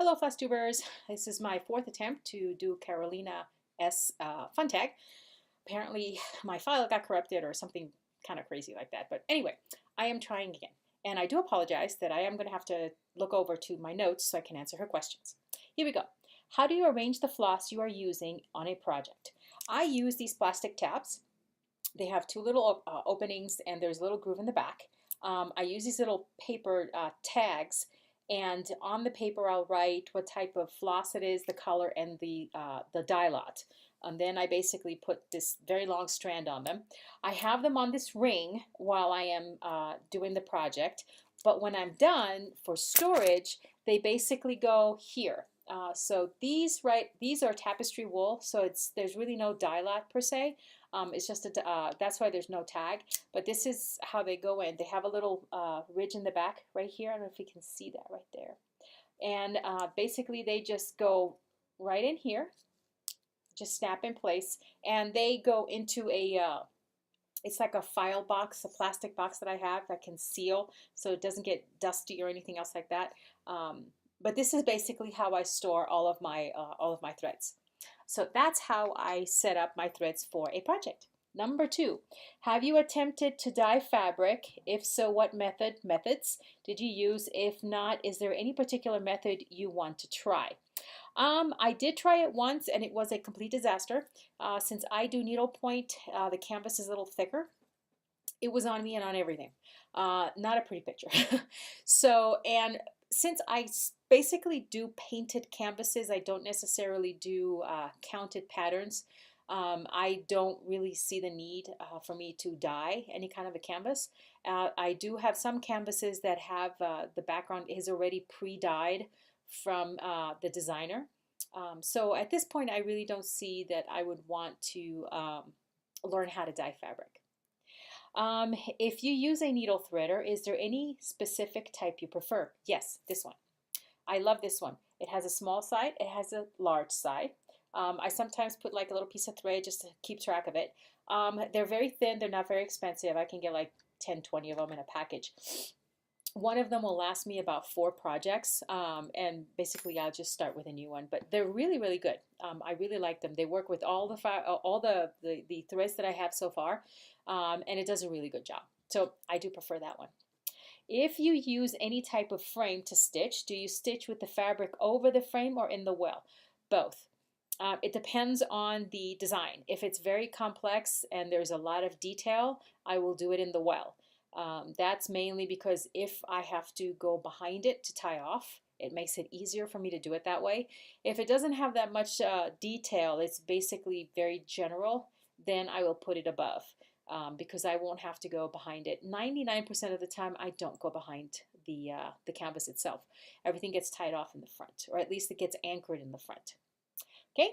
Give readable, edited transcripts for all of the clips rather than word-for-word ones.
Hello Floss Tubers, this is my fourth attempt to do Carolina S fun tag. Apparently my file got corrupted or something kind of crazy like that, but anyway, I am trying again. And I do apologize that I am going to have to look over to my notes so I can answer her questions. Here we go. How do you arrange the floss you are using on a project? I use these plastic tabs. They have two little openings and there's a little groove in the back. I use these little paper tags, and on the paper I'll write what type of floss it is, the color, and the dye lot. And then I basically put this very long strand on them. I have them on this ring while I am doing the project, but when I'm done for storage, they basically go here. So these are tapestry wool, so there's really no dye lot per se. It's just that's why there's no tag. But this is how they go in. They have a little ridge in the back right here. I don't know if you can see that right there. And basically they just go right in here, just snap in place, and they go into a it's like a file box, a plastic box that I have that can seal so it doesn't get dusty or anything else like that. But this is basically how I store all of my threads. So that's how I set up my threads for a project. Number 2, have you attempted to dye fabric? If so, what methods did you use? If not, is there any particular method you want to try? I did try it once and it was a complete disaster. Since I do needlepoint, the canvas is a little thicker. It was on me and on everything. Not a pretty picture. And since I basically do painted canvases, I don't necessarily do counted patterns. I don't really see the need for me to dye any kind of a canvas. I do have some canvases that have the background is already pre-dyed from the designer. So at this point, I really don't see that I would want to learn how to dye fabric. If you use a needle threader, is there any specific type you prefer? Yes, this one. I love this one. It has a small side, it has a large side. I sometimes put like a little piece of thread just to keep track of it. They're very thin, they're not very expensive. I can get like 10, 20 of them in a package. One of them will last me about 4 projects, and basically I'll just start with a new one. But they're really, really good. I really like them. They work with all the threads that I have so far, and it does a really good job. So I do prefer that one. If you use any type of frame to stitch, do you stitch with the fabric over the frame or in the well? Both. It depends on the design. If it's very complex and there's a lot of detail, I will do it in the well. That's mainly because if I have to go behind it to tie off, it makes it easier for me to do it that way. If it doesn't have that much detail, it's basically very general, then I will put it above. Because I won't have to go behind it. 99% of the time, I don't go behind the canvas itself. Everything gets tied off in the front, or at least it gets anchored in the front. Okay.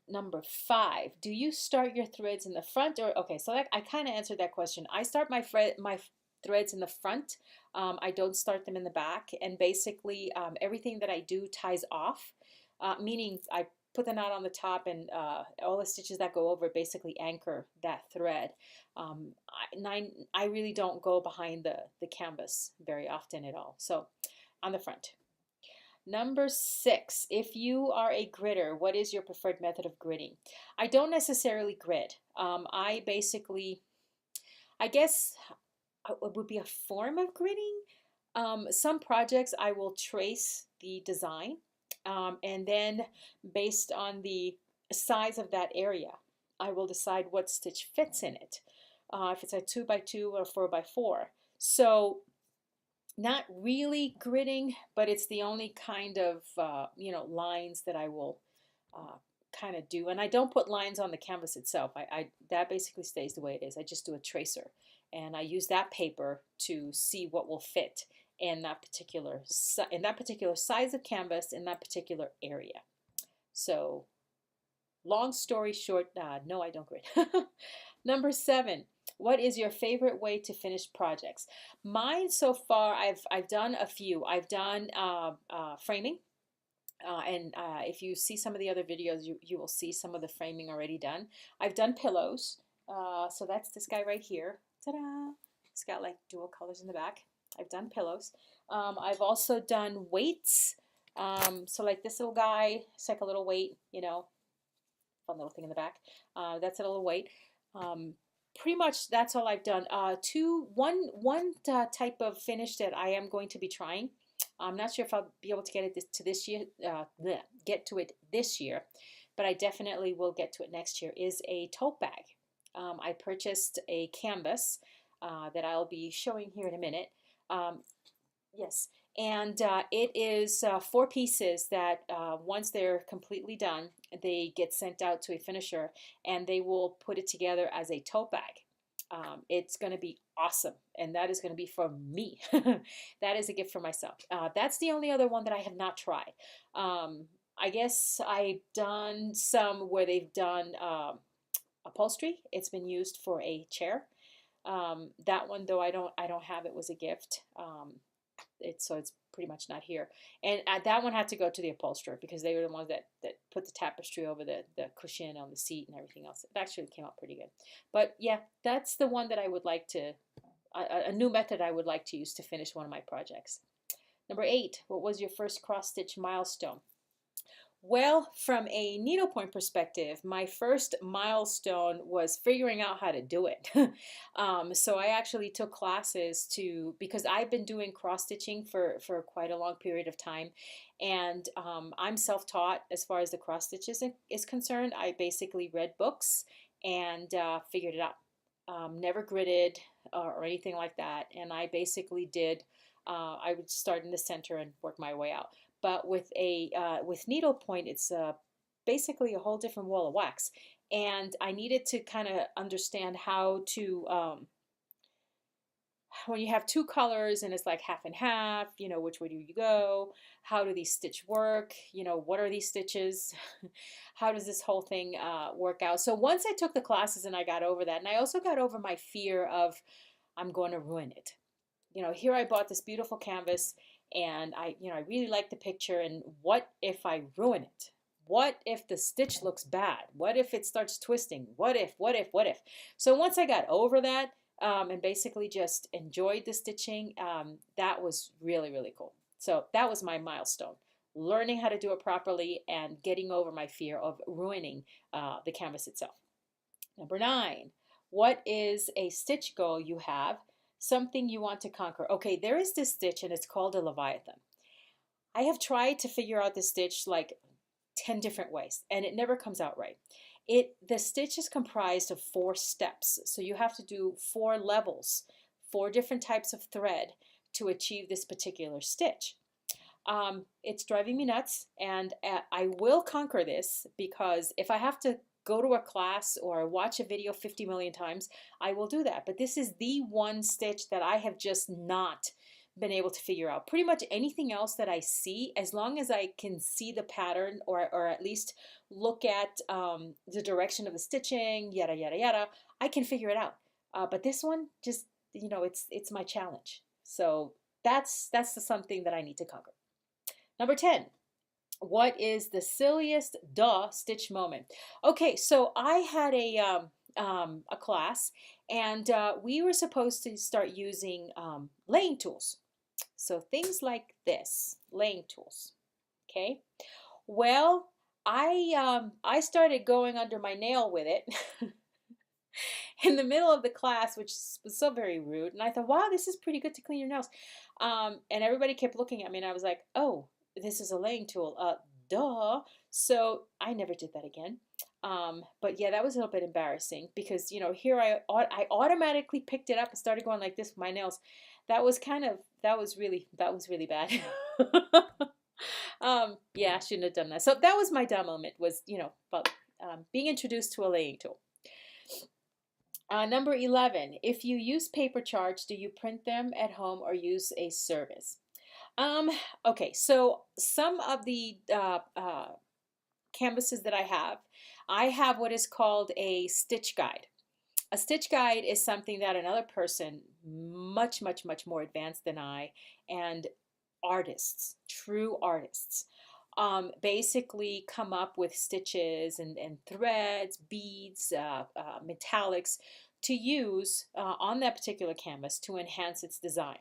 Number 5, do you start your threads in the front or okay? So I kind of answered that question. I start my threads in the front. I don't start them in the back, and basically everything that I do ties off, meaning I put the knot on the top, and all the stitches that go over basically anchor that thread. I really don't go behind the canvas very often at all. So on the front. Number 6, if you are a gritter, what is your preferred method of gridding? I don't necessarily grid. I guess it would be a form of gridding. Some projects I will trace the design. And then based on the size of that area, I will decide what stitch fits in it. If it's a 2x2 or 4x4. So not really gridding, but it's the only kind of lines that I will kind of do. And I don't put lines on the canvas itself. That basically stays the way it is. I just do a tracer, and I use that paper to see what will fit in that particular size of canvas in that particular area. So long story short, no, I don't grid. Number 7, what is your favorite way to finish projects? Mine so far, I've done a few. I've done framing, and if you see some of the other videos, you will see some of the framing already done. I've done pillows, so that's this guy right here. Ta-da! It's got like dual colors in the back. I've done pillows. I've also done weights. So like this little guy, it's like a little weight, you know, fun little thing in the back. That's a little weight. Um, Pretty much that's all I've done. One type of finish that I am going to be trying. I'm not sure if I'll be able to get it to this year, get to it this year, but I definitely will get to it next year. Is a tote bag. I purchased a canvas that I'll be showing here in a minute. Um, Yes, and it is four pieces that once they're completely done, they get sent out to a finisher and they will put it together as a tote bag. It's going to be awesome, and that is going to be for me. That is a gift for myself. That's the only other one that I have not tried. I guess I've done some where they've done upholstery. It's been used for a chair. That one though I don't have it was a gift. So it's pretty much not here. And that one had to go to the upholsterer because they were the ones that put the tapestry over the cushion on the seat and everything else. It actually came out pretty good. But yeah, that's the one that I would like to, a new method I would like to use to finish one of my projects. Number 8, what was your first cross stitch milestone? Well, from a needlepoint perspective, my first milestone was figuring out how to do it. So I actually took classes because I've been doing cross stitching for quite a long period of time. And I'm self-taught as far as the cross stitches is concerned. I basically read books and figured it out. Never gridded or anything like that. And I basically I would start in the center and work my way out. But with needlepoint, it's basically a whole different wall of wax, and I needed to kind of understand how to when you have two colors and it's like half and half, you know, which way do you go? How do these stitch work? You know, what are these stitches? How does this whole thing work out? So once I took the classes and I got over that, and I also got over my fear of I'm going to ruin it. You know, here I bought this beautiful canvas and I really like the picture, and what if I ruin it? What if the stitch looks bad? What if it starts twisting? What if? So once I got over that and basically just enjoyed the stitching, that was really, really cool. So that was my milestone, learning how to do it properly and getting over my fear of ruining the canvas itself. Number 9, what is a stitch goal you have? Something you want to conquer. Okay, there is this stitch and it's called a Leviathan. I have tried to figure out this stitch like 10 different ways and it never comes out right. The stitch is comprised of 4 steps. So you have to do 4 levels, 4 different types of thread to achieve this particular stitch. It's driving me nuts, and I will conquer this because if I have to go to a class or watch a video 50 million times, I will do that. But this is the one stitch that I have just not been able to figure out. Pretty much anything else that I see, as long as I can see the pattern or at least look at the direction of the stitching, yada, yada, yada, I can figure it out. But this one, just, you know, it's my challenge. So that's something that I need to conquer. Number 10. What is the silliest stitch moment? Okay, so I had a class, and we were supposed to start using laying tools. So things like this, laying tools. Okay. Well, I started going under my nail with it in the middle of the class, which was so very rude. And I thought, wow, this is pretty good to clean your nails. And everybody kept looking at me, and I was like, oh, this is a laying tool. Duh. So I never did that again. But yeah, that was a little bit embarrassing because, you know, here I automatically picked it up and started going like this with my nails. That was really bad. Yeah, I shouldn't have done that. So that was my dumb moment, was, you know, about being introduced to a laying tool. Number 11, if you use paper charts, do you print them at home or use a service? Okay, so some of the canvases that I have what is called a stitch guide. A stitch guide is something that another person much, much, much more advanced than I, and artists, true artists, basically come up with stitches and threads, beads, metallics to use on that particular canvas to enhance its design.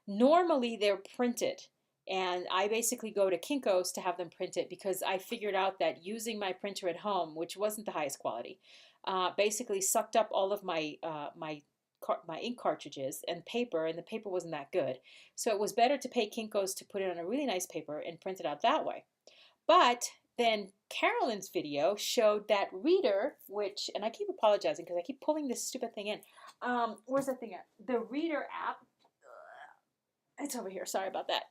Normally they're printed, and I basically go to Kinko's to have them printed because I figured out that using my printer at home, which wasn't the highest quality, basically sucked up all of my ink cartridges and paper, and the paper wasn't that good. So it was better to pay Kinko's to put it on a really nice paper and print it out that way. But then Carolyn's video showed that reader, which, and I keep apologizing because I keep pulling this stupid thing in. Where's that thing at? The reader app. It's over here. Sorry about that.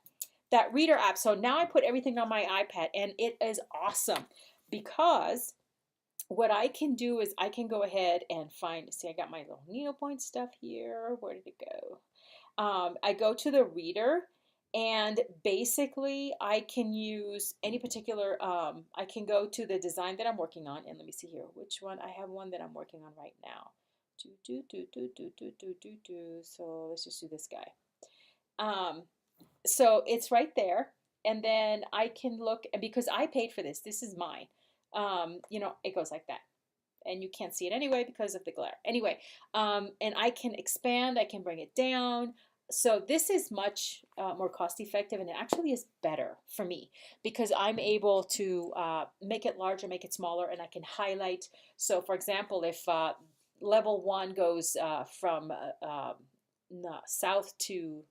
That reader app. So now I put everything on my iPad, and it is awesome because what I can do is I can go ahead and find, see, I got my little needlepoint stuff here. Where did it go? I go to the reader, and basically I can use any particular, I can go to the design that I'm working on, and let me see here, which one, I have one that I'm working on right now. So let's just do this guy. So it's right there, and then I can look, and because I paid for this, this is mine. You know, it goes like that, and you can't see it anyway because of the glare. Anyway, and I can expand, I can bring it down. So this is much more cost effective, and it actually is better for me because I'm able to make it larger, make it smaller, and I can highlight. So for example, if level 1 goes from south to,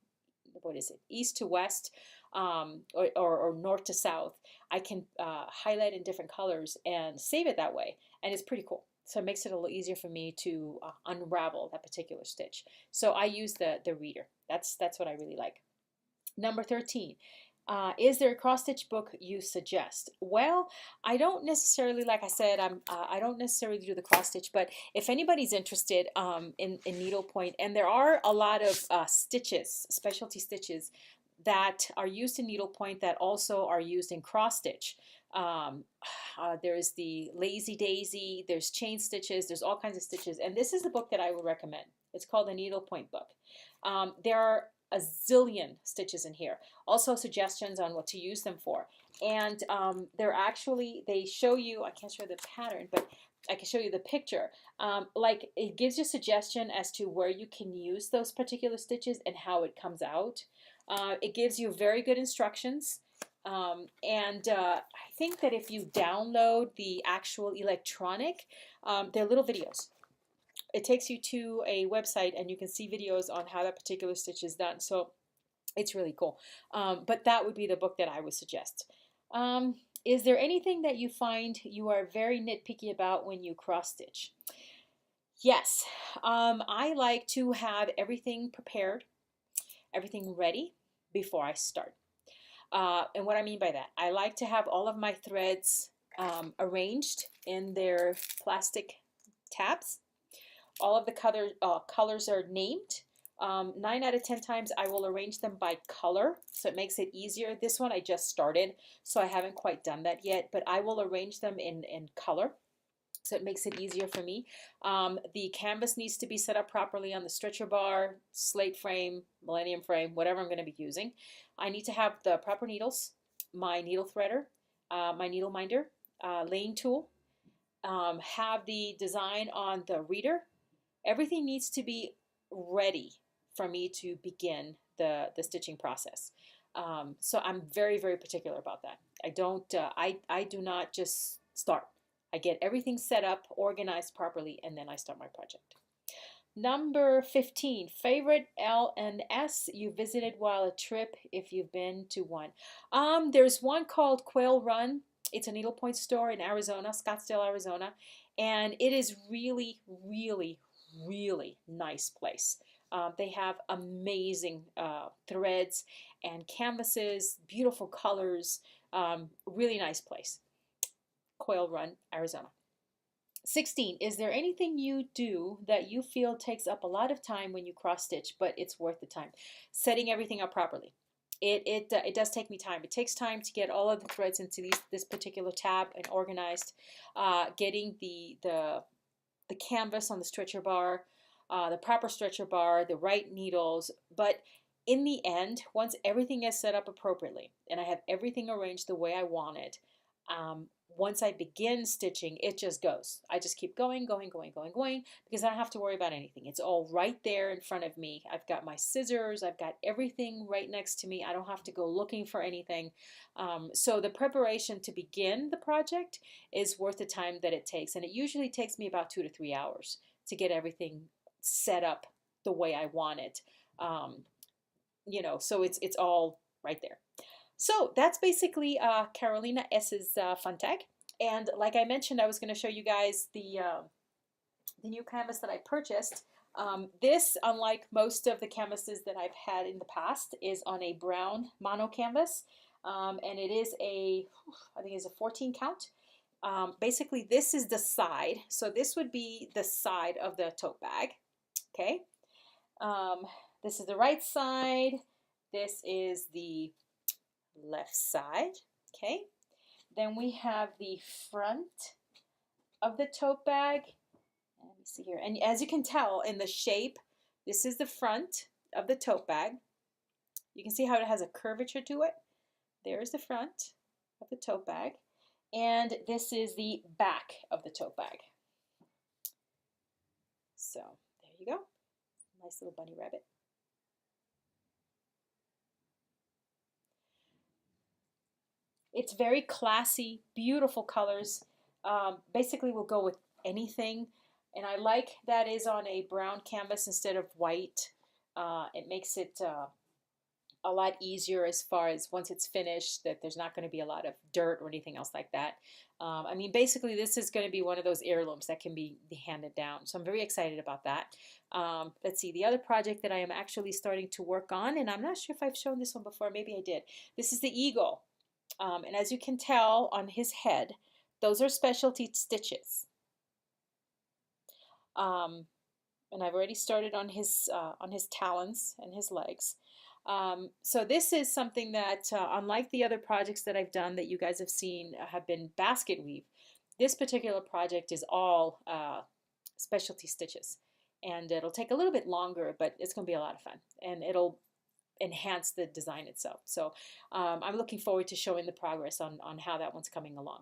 what is it, east to west, or north to south, I can highlight in different colors and save it that way, and it's pretty cool. So it makes it a little easier for me to unravel that particular stitch. So I use the reader. That's what I really like. Number 13. Is there a cross-stitch book you suggest? Well, I don't necessarily, like I said, I don't necessarily do the cross-stitch, but if anybody's interested in needlepoint, and there are a lot of stitches, specialty stitches, that are used in needlepoint that also are used in cross-stitch. There's the Lazy Daisy, there's chain stitches, there's all kinds of stitches, and this is the book that I would recommend. It's called the Needlepoint book. There are a zillion stitches in here. Also suggestions on what to use them for. And they're actually, they show you, I can't show the pattern, but I can show you the picture. Like it gives you suggestion as to where you can use those particular stitches and how it comes out. It gives you very good instructions. I think that if you download the actual electronic, they're little videos. It takes you to a website and you can see videos on how that particular stitch is done. So it's really cool. But that would be the book that I would suggest. Is there anything that you find you are very nitpicky about when you cross stitch? Yes, I like to have everything prepared, everything ready before I start. And what I mean by that, I like to have all of my threads arranged in their plastic tabs. All of the colors are named. 9 out of 10 times I will arrange them by color, so it makes it easier. This one I just started, so I haven't quite done that yet, but I will arrange them in color, so it makes it easier for me. The canvas needs to be set up properly on the stretcher bar, slate frame, millennium frame, whatever I'm going to be using. I need to have the proper needles, my needle threader, my needle minder, laying tool, have the design on the reader. Everything needs to be ready for me to begin the stitching process. So I'm very, very particular about that. I do not just start. I get everything set up, organized properly, and then I start my project. Number 15, favorite L&S you visited while a trip, if you've been to one. There's one called Quail Run. It's a needlepoint store in Arizona, Scottsdale, Arizona, and it is really, really, really nice place. They have amazing threads and canvases, beautiful colors, really nice place. Quail Run, Arizona. 16, is there anything you do that you feel takes up a lot of time when you cross stitch, but it's worth the time? Setting everything up properly. It does take me time. It takes time to get all of the threads into this particular tab and organized. Getting the canvas on the stretcher bar, the proper stretcher bar, the right needles. But in the end, once everything is set up appropriately and I have everything arranged the way I want it, once I begin stitching, it just goes. I just keep going, going, going, going, going, because I don't have to worry about anything. It's all right there in front of me. I've got my scissors, I've got everything right next to me. I don't have to go looking for anything. So the preparation to begin the project is worth the time that it takes. And it usually takes me about 2 to 3 hours to get everything set up the way I want it. You know, so it's all right there. So that's basically Carolina S's fun tag. And like I mentioned, I was going to show you guys the new canvas that I purchased. This, unlike most of the canvases that I've had in the past, is on a brown mono canvas. And it is I think it's a 14 count. Basically, this is the side. So this would be the side of the tote bag. Okay. This is the right side. This is the left side. Okay. Then we have the front of the tote bag. Let me see here. And as you can tell in the shape, this is the front of the tote bag. You can see how it has a curvature to it. There's the front of the tote bag. And this is the back of the tote bag. So there you go. Nice little bunny rabbit. It's very classy, beautiful colors. Basically will go with anything. And I like that is on a brown canvas instead of white. It makes it a lot easier as far as once it's finished, that there's not going to be a lot of dirt or anything else like that. I mean, basically this is going to be one of those heirlooms that can be handed down. So I'm very excited about that. Let's see, the other project that I am actually starting to work on, and I'm not sure if I've shown this one before, maybe I did. This is the eagle. And as you can tell on his head, those are specialty stitches. And I've already started on his talons and his legs. So this is something that, unlike the other projects that I've done that you guys have seen have been basket weave, this particular project is all specialty stitches. And it'll take a little bit longer, but it's going to be a lot of fun. And it'll enhance the design itself. So I'm looking forward to showing the progress on how that one's coming along.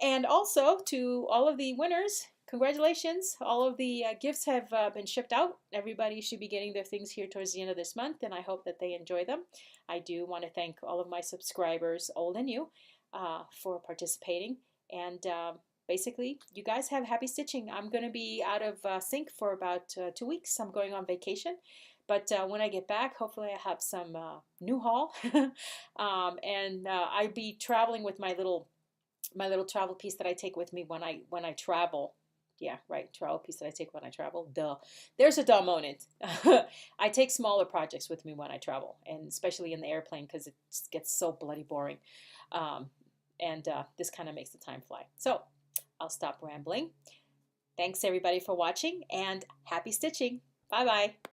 And also to all of the winners, congratulations. All of the gifts have been shipped out. Everybody should be getting their things here towards the end of this month, and I hope that they enjoy them. I do want to thank all of my subscribers, old and new, for participating. And basically, you guys have happy stitching. I'm going to be out of sync for about 2 weeks. I'm going on vacation. But when I get back, hopefully I have some new haul. And I'll be traveling with my little travel piece that I take with me when I travel. Yeah, right, travel piece that I take when I travel. Duh. There's a duh moment. I take smaller projects with me when I travel, and especially in the airplane because it gets so bloody boring. And this kind of makes the time fly. So I'll stop rambling. Thanks everybody for watching, and happy stitching. Bye-bye.